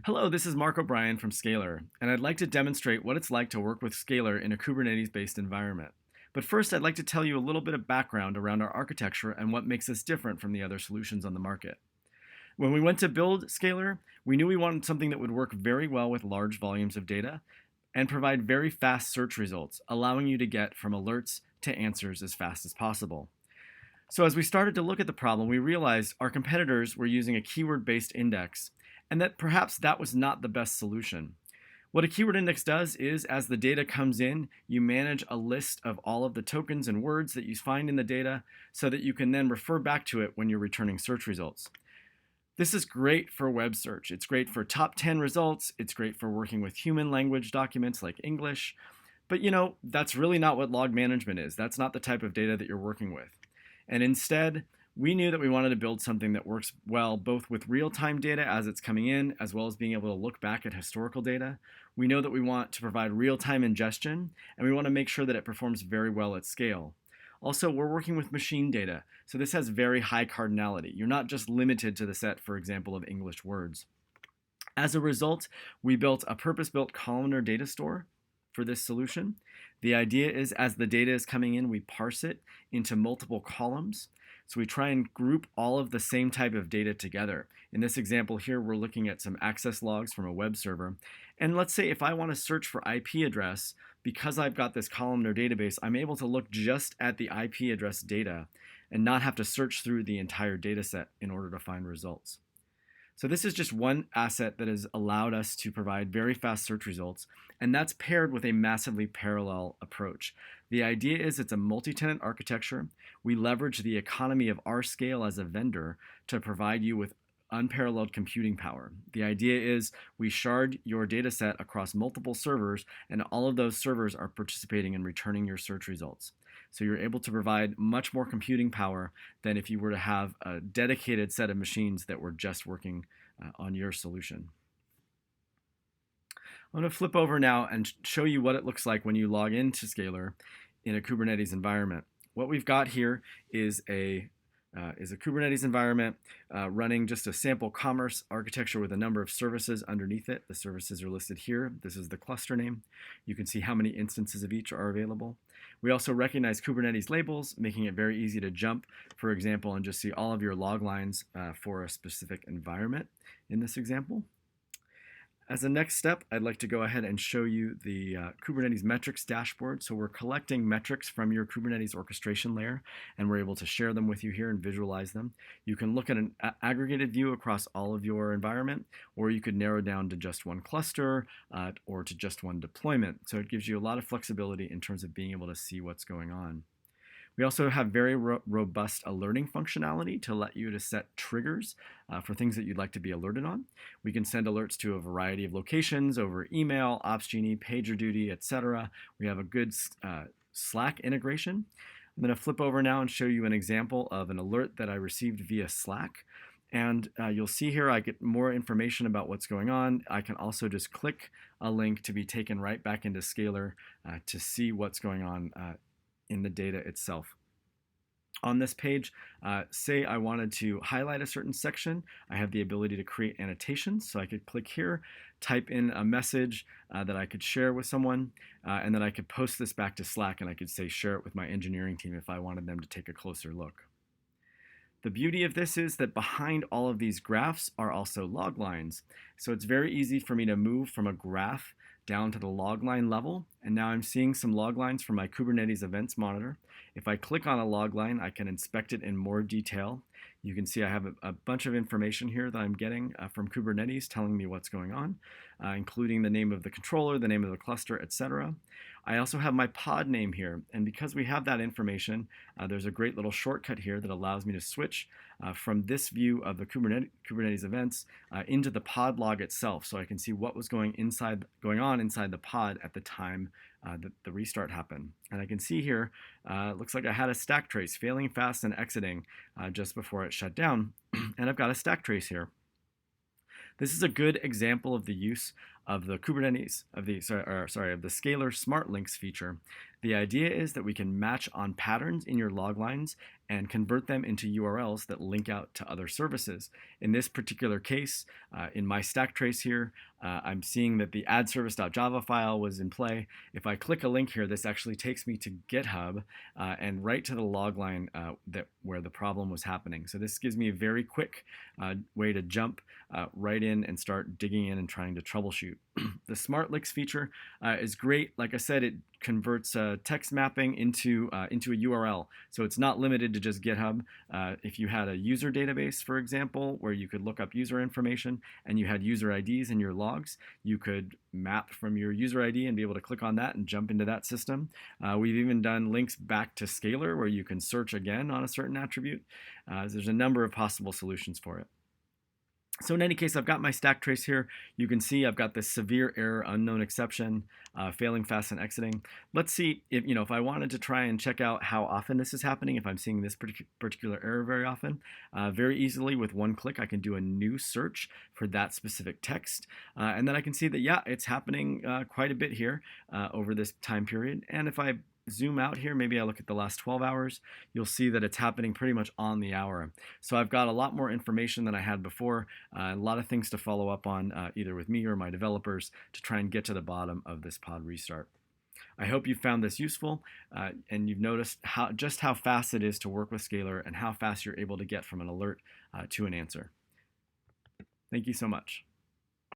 Hello, this is Mark O'Brien from Scalar, and I'd like to demonstrate what it's like to work with Scalar in a Kubernetes-based environment. But first, I'd like to tell you a little bit of background around our architecture and what makes us different from the other solutions on the market. When we went to build Scalar, we knew we wanted something that would work very well with large volumes of data and provide very fast search results, allowing you to get from alerts to answers as fast as possible. So as we started to look at the problem, we realized our competitors were using a keyword-based index, and that perhaps that was not the best solution. What a keyword index does is, as the data comes in, you manage a list of all of the tokens and words that you find in the data so that you can then refer back to it when you're returning search results. This is great for web search. It's great for top 10 results. It's great for working with human language documents like English. But that's really not what log management is. That's not the type of data that you're working with. And instead, we knew that we wanted to build something that works well both with real-time data as it's coming in, as well as being able to look back at historical data. We know that we want to provide real-time ingestion, and we want to make sure that it performs very well at scale. Also, we're working with machine data, so this has very high cardinality. You're not just limited to the set, for example, of English words. As a result, we built a purpose-built columnar data store for this solution. The idea is, as the data is coming in, we parse it into multiple columns. So we try and group all of the same type of data together. In this example here, we're looking at some access logs from a web server. And let's say if I want to search for IP address, because I've got this columnar database, I'm able to look just at the IP address data and not have to search through the entire data set in order to find results. So this is just one asset that has allowed us to provide very fast search results, and that's paired with a massively parallel approach. The idea is it's a multi-tenant architecture. We leverage the economy of our scale as a vendor to provide you with unparalleled computing power. The idea is we shard your data set across multiple servers, and all of those servers are participating in returning your search results. So you're able to provide much more computing power than if you were to have a dedicated set of machines that were just working on your solution. I'm going to flip over now and show you what it looks like when you log into Scalar in a Kubernetes environment. What we've got here is a Kubernetes environment running just a sample commerce architecture with a number of services underneath it. The services are listed here. This is the cluster name. You can see how many instances of each are available. We also recognize Kubernetes labels, making it very easy to jump, for example, and just see all of your log lines for a specific environment in this example. As a next step, I'd like to go ahead and show you the Kubernetes metrics dashboard. So we're collecting metrics from your Kubernetes orchestration layer, and we're able to share them with you here and visualize them. You can look at an aggregated view across all of your environment, or you could narrow down to just one cluster or to just one deployment. So it gives you a lot of flexibility in terms of being able to see what's going on. We also have very robust alerting functionality to let you to set triggers for things that you'd like to be alerted on. We can send alerts to a variety of locations over email, OpsGenie, PagerDuty, etc. We have a good Slack integration. I'm going to flip over now and show you an example of an alert that I received via Slack. And you'll see here I get more information about what's going on. I can also just click a link to be taken right back into Scalar to see what's going on in the data itself. On this page, say I wanted to highlight a certain section, I have the ability to create annotations. So I could click here, type in a message that I could share with someone, and then I could post this back to Slack, and I could say share it with my engineering team if I wanted them to take a closer look. The beauty of this is that behind all of these graphs are also log lines. So it's very easy for me to move from a graph down to the log line level. And now I'm seeing some log lines from my Kubernetes events monitor. If I click on a log line, I can inspect it in more detail. You can see I have a bunch of information here that I'm getting from Kubernetes telling me what's going on, including the name of the controller, the name of the cluster, etc. I also have my pod name here, and because we have that information, there's a great little shortcut here that allows me to switch from this view of the Kubernetes events into the pod log itself, so I can see what was going on inside the pod at the time that the restart happened. And I can see here, it looks like I had a stack trace failing fast and exiting just before it shut down, and I've got a stack trace here. This is a good example of the use of the Kubernetes, of the Scalar Smart Links feature The idea is that we can match on patterns in your log lines and convert them into URLs that link out to other services. In this particular case, in my stack trace here, I'm seeing that the addService.java file was in play. If I click a link here, this actually takes me to GitHub and right to the log line where the problem was happening. So this gives me a very quick way to jump right in and start digging in and trying to troubleshoot. The Smart Links feature is great. Like I said, it converts text mapping into a URL. So it's not limited to just GitHub. If you had a user database, for example, where you could look up user information and you had user IDs in your logs, you could map from your user ID and be able to click on that and jump into that system. We've even done links back to Scalar where you can search again on a certain attribute. There's a number of possible solutions for it. So in any case, I've got my stack trace here. You can see I've got this severe error, unknown exception, failing fast and exiting. Let's see if I wanted to try and check out how often this is happening, if I'm seeing this particular error very often. Very easily with one click, I can do a new search for that specific text. And then I can see that, yeah, it's happening quite a bit here over this time period. And if I zoom out here, maybe I look at the last 12 hours, you'll see that it's happening pretty much on the hour. So I've got a lot more information than I had before, a lot of things to follow up on either with me or my developers to try and get to the bottom of this pod restart. I hope you found this useful and you've noticed just how fast it is to work with Scalar and how fast you're able to get from an alert to an answer. Thank you so much.